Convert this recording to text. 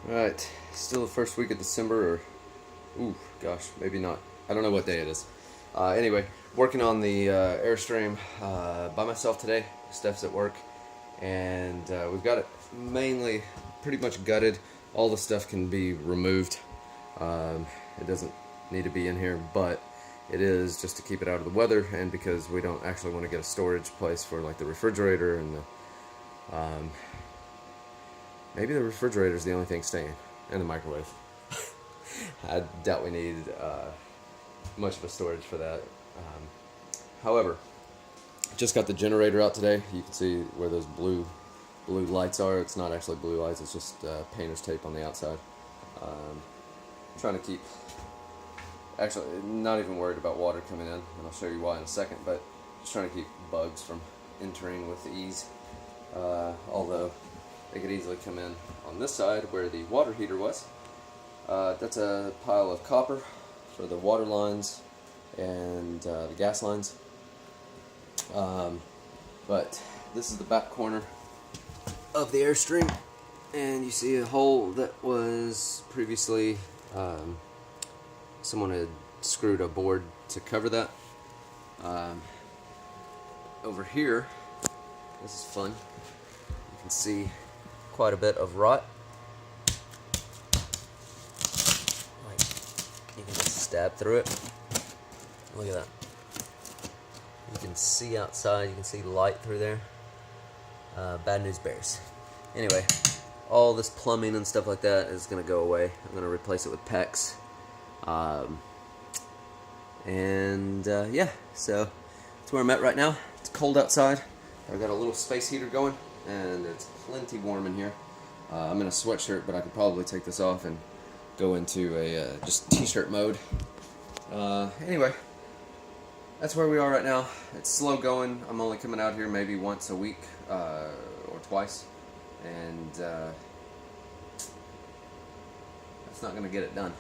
Alright, still the first week of December, or, ooh, gosh, maybe not. I don't know what day it is. Anyway, working on the Airstream by myself today. Steph's at work, and we've got it mainly pretty much gutted. All the stuff can be removed. It doesn't need to be in here, but it is just to keep it out of the weather, and because we don't actually want to get a storage place for like the refrigerator and the maybe the refrigerator is the only thing staying, and the microwave. I doubt we need much of a storage for that. However, just got the generator out today. You can see where those blue lights are. It's not actually blue lights, it's just painter's tape on the outside. Trying to keep, actually not even worried about water coming in, and I'll show you why in a second, but just trying to keep bugs from entering with ease. Although they could easily come in on this side where the water heater was. That's a pile of copper for the water lines and the gas lines. But this is the back corner of the Airstream, and you see a hole that was previously someone had screwed a board to cover that. Over here, this is fun. You can see quite a bit of rot. Like, you can just stab through it. Look at that. You can see outside, you can see light through there. Bad news bears. Anyway, all this plumbing and stuff like that is going to go away. I'm going to replace it with PEX. Yeah, so that's where I'm at right now. It's cold outside. I've got a little space heater going, and it's plenty warm in here. I'm in a sweatshirt, but I could probably take this off and go into a just t-shirt mode. Anyway, that's where we are right now. It's slow going. I'm only coming out here maybe once a week or twice, and that's not going to get it done.